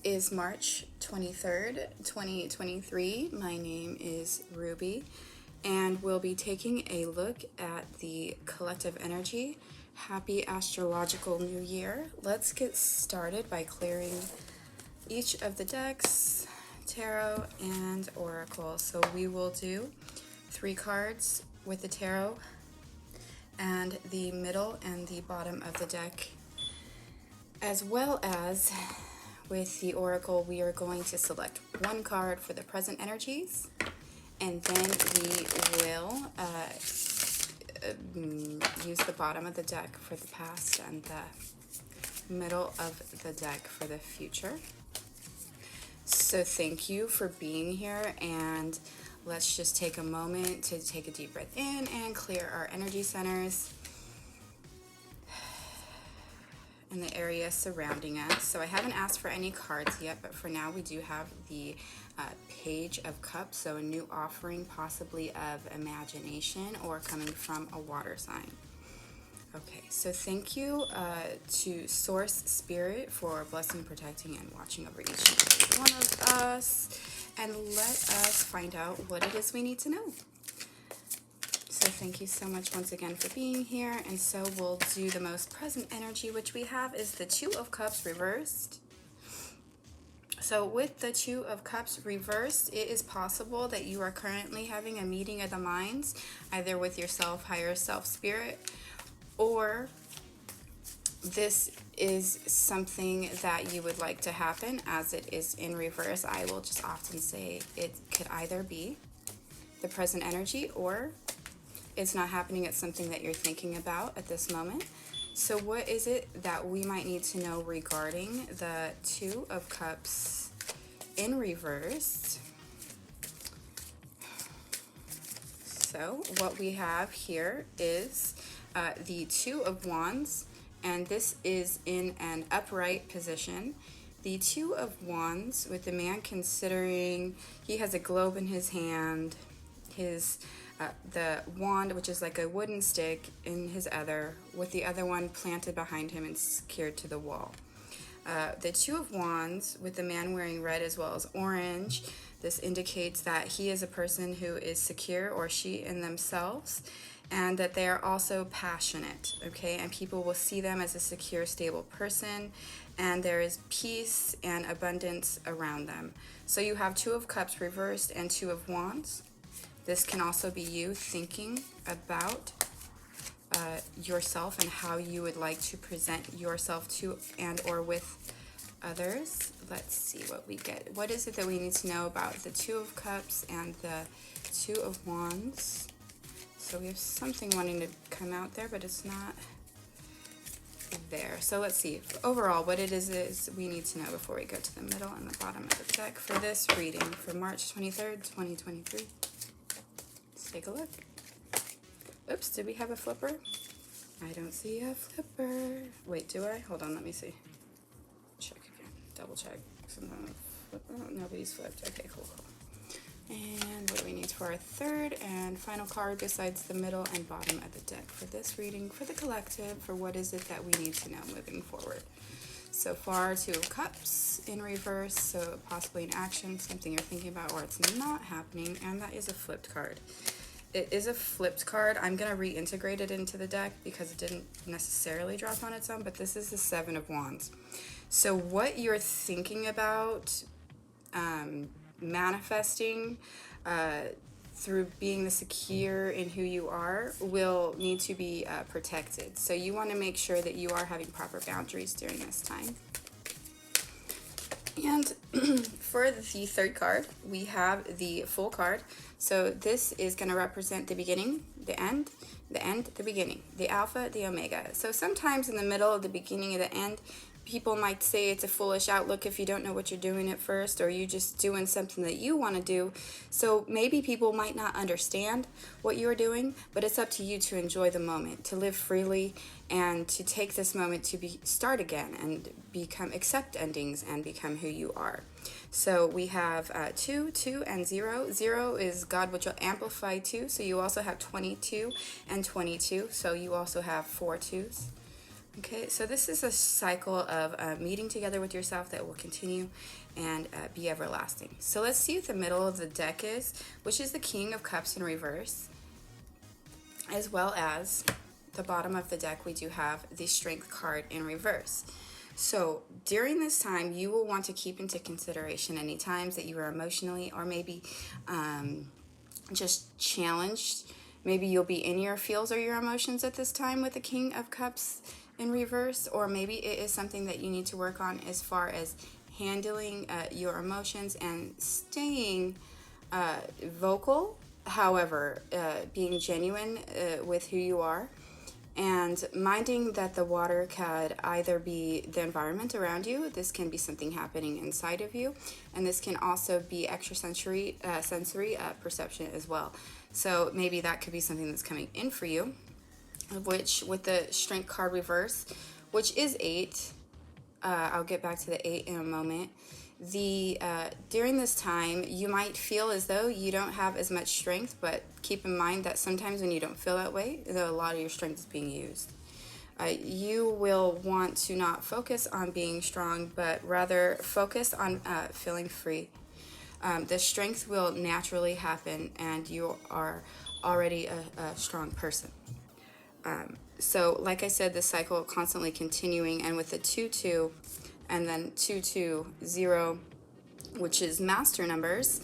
is March 23rd, 2023. My name is Ruby, and we'll be taking a look at the collective energy. Happy astrological new year. Let's get started by clearing each of the decks, tarot and oracle. So we will do 3 cards with the tarot and the middle and the bottom of the deck, as well as with the oracle. We are going to select 1 card for the present energies, and then we will use the bottom of the deck for the past and the middle of the deck for the future. So thank you for being here, and let's just take a moment to take a deep breath in and clear our energy centers in the area surrounding us. So I haven't asked for any cards yet, but for now we do have the Page of Cups, so a new offering possibly of imagination or coming from a water sign. Okay, so thank you to Source Spirit for blessing, protecting, and watching over each and every one of us. And let us find out what it is we need to know. So thank you so much once again for being here. And so we'll do the most present energy, which we have is the Two of Cups reversed. So with the Two of Cups reversed, it is possible that you are currently having a meeting of the minds, either with yourself, higher self, spirit, or this is something that you would like to happen as it is in reverse. I will just often say it could either be the present energy or it's not happening. It's something that you're thinking about at this moment. So what is it that we might need to know regarding the Two of Cups in reverse? So what we have here is the Two of Wands, and this is in an upright position. The Two of Wands with the man considering, he has a globe in his hand, his the wand, which is like a wooden stick, in his other, with the other one planted behind him and secured to the wall. The Two of Wands with the man wearing red as well as orange, this indicates that he is a person who is secure, or she in themselves, and that they are also passionate, okay? And people will see them as a secure, stable person, and there is peace and abundance around them. So you have Two of Cups reversed and Two of Wands. This can also be you thinking about yourself and how you would like to present yourself to and or with others. Let's see what we get. What is it that we need to know about the Two of Cups and the Two of Wands? So we have something wanting to come out there, but it's not there. So let's see. Overall, what it is we need to know before we go to the middle and the bottom of the deck for this reading for March 23rd, 2023. Take a look. Oops, did we have a flipper? I don't see a flipper. Wait, do I? Hold on, let me see. Check again. Double check. Nobody's flipped. Okay, cool. And what do we need for our third and final card besides the middle and bottom of the deck for this reading for the collective, for what is it that we need to know moving forward? So far, Two of Cups in reverse, so possibly an action, something you're thinking about, or it's not happening, and that is a flipped card. It is a flipped card. I'm going to reintegrate it into the deck because it didn't necessarily drop on its own, but this is the Seven of Wands. So what you're thinking about manifesting through being the secure in who you are will need to be protected. So you want to make sure that you are having proper boundaries during this time. And for the third card, we have the Fool card. So this is going to represent the beginning, the end, the beginning, the alpha, the omega. So sometimes in the middle, the beginning, and the end, people might say it's a foolish outlook if you don't know what you're doing at first, or you just doing something that you want to do. So maybe people might not understand what you're doing, but it's up to you to enjoy the moment, to live freely, and to take this moment to start again and accept endings and become who you are. So we have 2, 2, and 0. 0 is God, which will amplify 2. So you also have 22 and 22. So you also have 4 2s. Okay, so this is a cycle of meeting together with yourself that will continue and be everlasting. So let's see what the middle of the deck is, which is the King of Cups in reverse, as well as the bottom of the deck, we do have the Strength card in reverse. So during this time, you will want to keep into consideration any times that you are emotionally or maybe just challenged. Maybe you'll be in your feels or your emotions at this time with the King of Cups in reverse, or maybe it is something that you need to work on as far as handling your emotions and staying vocal, however, being genuine with who you are, and minding that the water could either be the environment around you, this can be something happening inside of you, and this can also be extrasensory sensory perception as well. So maybe that could be something that's coming in for you, which with the Strength card reverse, which is 8, I'll get back to the 8 in a moment. During this time, you might feel as though you don't have as much strength, but keep in mind that sometimes when you don't feel that way, a lot of your strength is being used. You will want to not focus on being strong, but rather focus on feeling free. The strength will naturally happen, and you are already a strong person. So like I said, the cycle constantly continuing, and with the 2-2 and then 2-2-0, which is master numbers,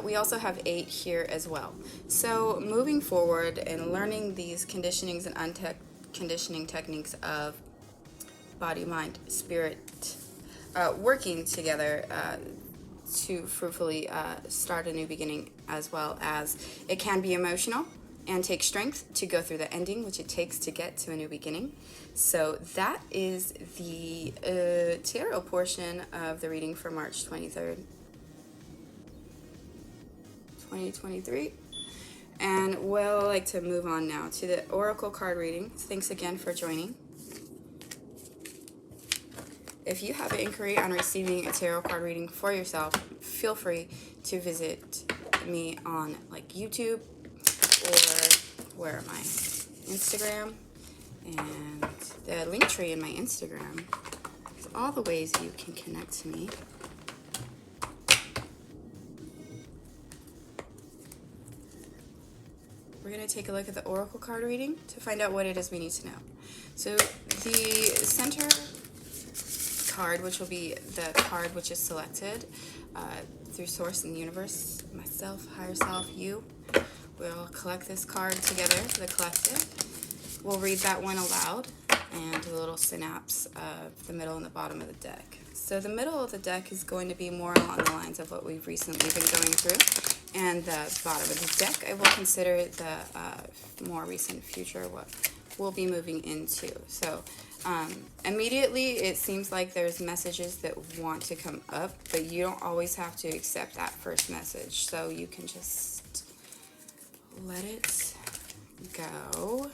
we also have 8 here as well. So moving forward and learning these conditionings and unconditioning techniques of body, mind, spirit, working together to fruitfully start a new beginning, as well as it can be emotional and take strength to go through the ending, which it takes to get to a new beginning. So that is the tarot portion of the reading for March 23rd, 2023. And we'll like to move on now to the Oracle card reading. Thanks again for joining. If you have an inquiry on receiving a tarot card reading for yourself, feel free to visit me on like YouTube, or where am I? Instagram, and the link tree in my Instagram is all the ways you can connect to me. We're going to take a look at the Oracle card reading to find out what it is we need to know. So the center card, which will be the card which is selected through Source in the universe, myself, higher self, you. We'll collect this card together for the collective. We'll read that one aloud and do a little synapse of the middle and the bottom of the deck. So the middle of the deck is going to be more along the lines of what we've recently been going through. And the bottom of the deck, I will consider the more recent future, what we'll be moving into. So immediately it seems like there's messages that want to come up, but you don't always have to accept that first message. So you can just let it go.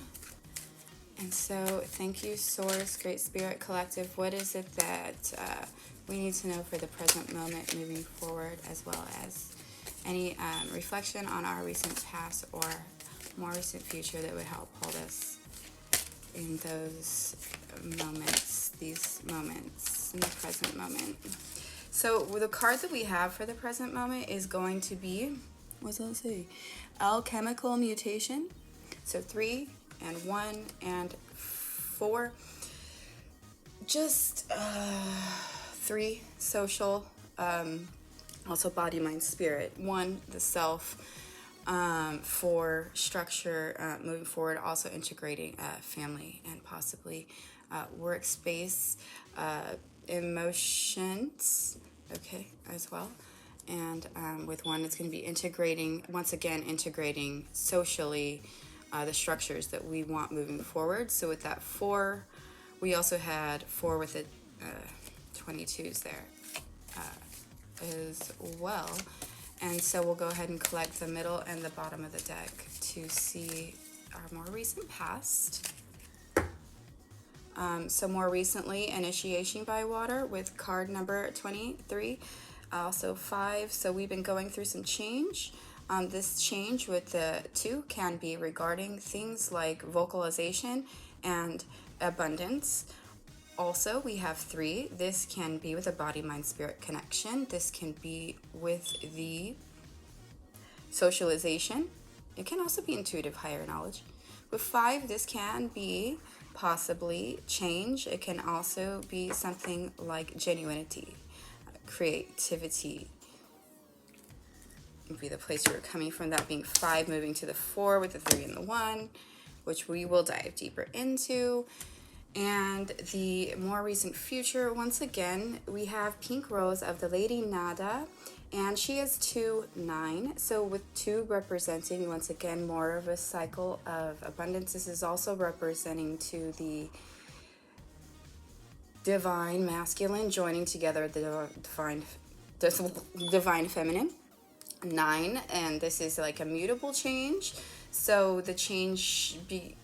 And so thank you, Source, Great Spirit Collective. What is it that we need to know for the present moment moving forward, as well as any reflection on our recent past or more recent future that would help hold us in those moments, these moments, in the present moment. So the card that we have for the present moment is going to be, what's that say? Alchemical Mutation. So 3 and 1 and 4. Just 3, social, also body, mind, spirit. 1, the self. 4, structure, moving forward, also integrating family and possibly workspace, emotions, okay, as well. And with 1, it's going to be integrating, once again, integrating socially the structures that we want moving forward. So with that 4, we also had 4 with the 22s there as well. And so we'll go ahead and collect the middle and the bottom of the deck to see our more recent past. So more recently, initiation by water with card number 23. Also 5, so we've been going through some change. This change with the 2 can be regarding things like vocalization and abundance. Also, we have 3. This can be with a body, mind, spirit connection. This can be with the socialization. It can also be intuitive, higher knowledge. With 5, this can be possibly change. It can also be something like genuinity, creativity. It would be the place you're coming from, that being 5, moving to the 4 with the 3 and the 1, which we will dive deeper into. And the more recent future, once again, we have Pink Rose of the Lady Nada, and she is 2-9. So with 2 representing, once again, more of a cycle of abundance. This is also representing to the divine masculine joining together the divine feminine. 9, and this is like a mutable change. So the change be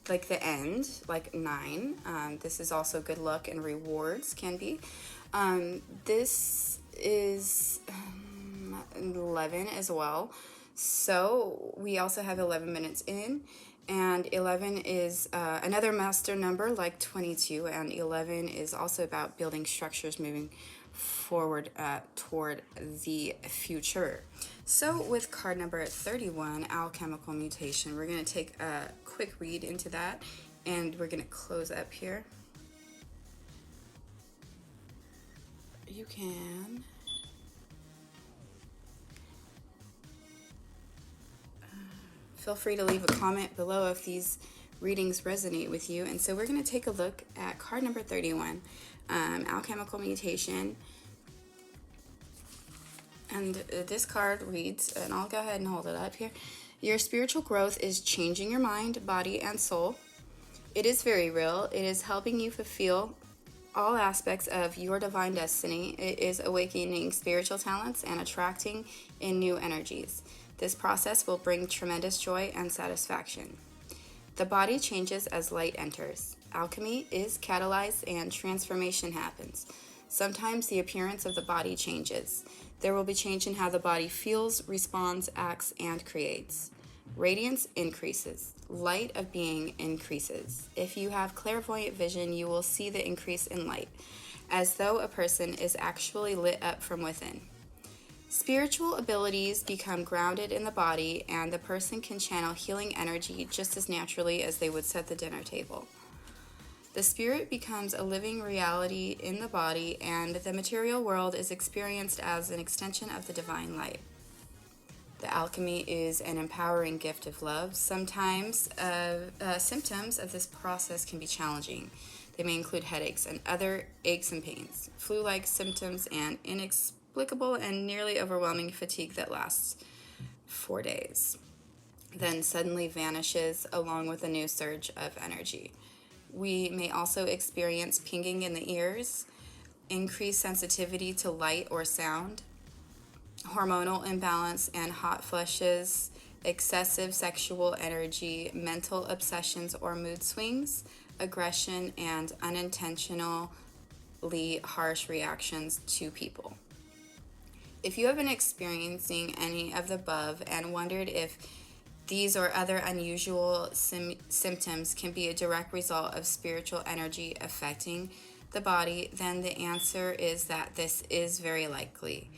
like the end, like 9. This is also good luck and rewards can be. This is 11 as well. So we also have 11 minutes in, and 11 is another master number like 22, and 11 is also about building structures, moving forward toward the future. So with card number 31, Alchemical Mutation, we're going to take a quick read into that, and we're going to close up here. You can feel free to leave a comment below if these readings resonate with you. And so we're going to take a look at card number 31, Alchemical Mutation. And this card reads, and I'll go ahead and hold it up here. Your spiritual growth is changing your mind, body, and soul. It is very real. It is helping you fulfill all aspects of your divine destiny. It is awakening spiritual talents and attracting in new energies. This process will bring tremendous joy and satisfaction. The body changes as light enters. Alchemy is catalyzed and transformation happens. Sometimes the appearance of the body changes. There will be change in how the body feels, responds, acts, and creates. Radiance increases. Light of being increases. If you have clairvoyant vision, you will see the increase in light, as though a person is actually lit up from within. Spiritual abilities become grounded in the body, and the person can channel healing energy just as naturally as they would set the dinner table. The spirit becomes a living reality in the body, and the material world is experienced as an extension of the divine light. The alchemy is an empowering gift of love. Sometimes symptoms of this process can be challenging. They may include headaches and other aches and pains, flu-like symptoms, and inexplicable and nearly overwhelming fatigue that lasts 4 days, then suddenly vanishes along with a new surge of energy. We may also experience pinging in the ears, increased sensitivity to light or sound, hormonal imbalance and hot flushes, excessive sexual energy, mental obsessions or mood swings, aggression, and unintentionally harsh reactions to people. If you have been experiencing any of the above and wondered if these or other unusual symptoms can be a direct result of spiritual energy affecting the body, then the answer is that this is very likely.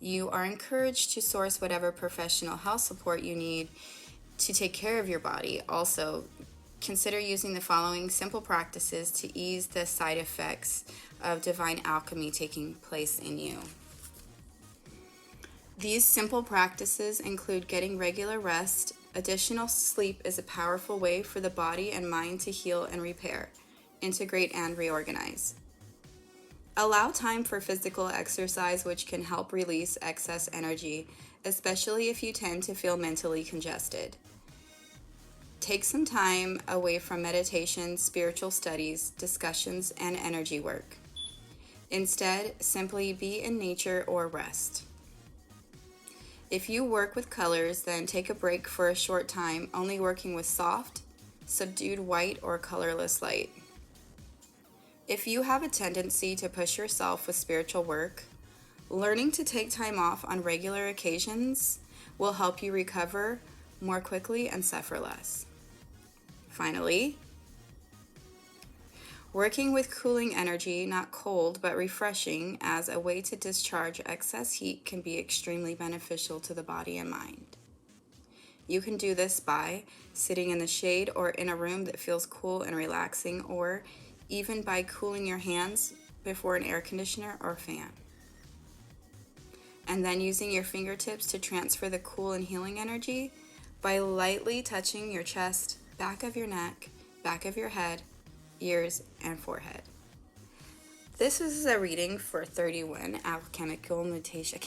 You are encouraged to source whatever professional health support you need to take care of your body. Also, consider using the following simple practices to ease the side effects of divine alchemy taking place in you. These simple practices include getting regular rest. Additional sleep is a powerful way for the body and mind to heal and repair, integrate, and reorganize. Allow time for physical exercise, which can help release excess energy, especially if you tend to feel mentally congested. Take some time away from meditation, spiritual studies, discussions, and energy work. Instead, simply be in nature or rest. If you work with colors, then take a break for a short time, only working with soft, subdued white or colorless light. If you have a tendency to push yourself with spiritual work, learning to take time off on regular occasions will help you recover more quickly and suffer less. Finally, Working with cooling energy, not cold but refreshing, as a way to discharge excess heat can be extremely beneficial to the body and mind. You can do this by sitting in the shade or in a room that feels cool and relaxing, or even by cooling your hands before an air conditioner or fan. And then using your fingertips to transfer the cool and healing energy by lightly touching your chest, back of your neck, back of your head, ears, and forehead. This is a reading for 31 alchemical mutation.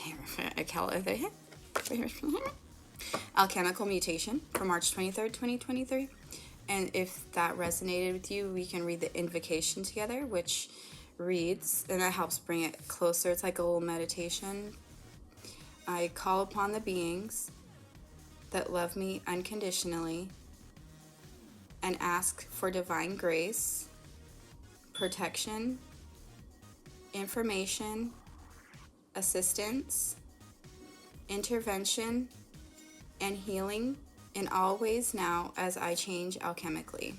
I can't remember. Alchemical mutation for March 23rd, 2023. And if that resonated with you, we can read the invocation together, which reads, and that helps bring it closer. It's like a little meditation. I call upon the beings that love me unconditionally and ask for divine grace, protection, information, assistance, intervention, and healing in all ways now as I change alchemically.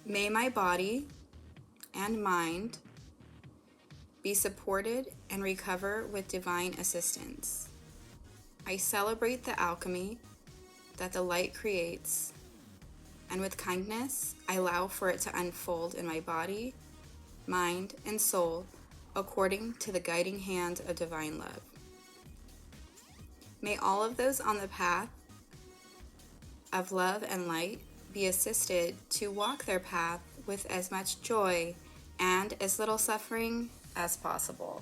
May my body and mind be supported and recover with divine assistance. I celebrate the alchemy that the light creates, and with kindness, I allow for it to unfold in my body, mind, and soul according to the guiding hand of divine love. May all of those on the path of love and light be assisted to walk their path with as much joy and as little suffering as possible.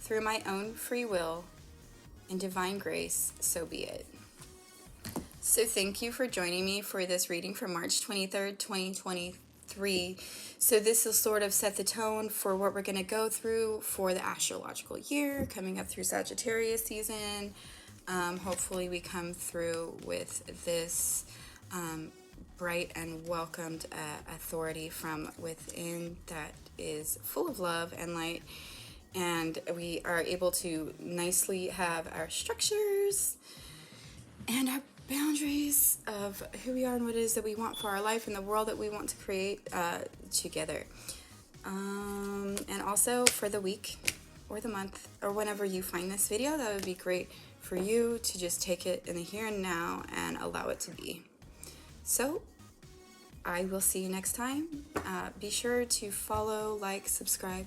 Through my own free will and divine grace, so be it. So thank you for joining me for this reading for March 23rd, 2023. So this will sort of set the tone for what we're going to go through for the astrological year, coming up through Sagittarius season. Hopefully we come through with this bright and welcomed authority from within that is full of love and light. And we are able to nicely have our structures and our boundaries of who we are and what it is that we want for our life and the world that we want to create together. And also for the week or the month or whenever you find this video, that would be great for you to just take it in the here and now and allow it to be. So I will see you next time. Be sure to follow, like, subscribe,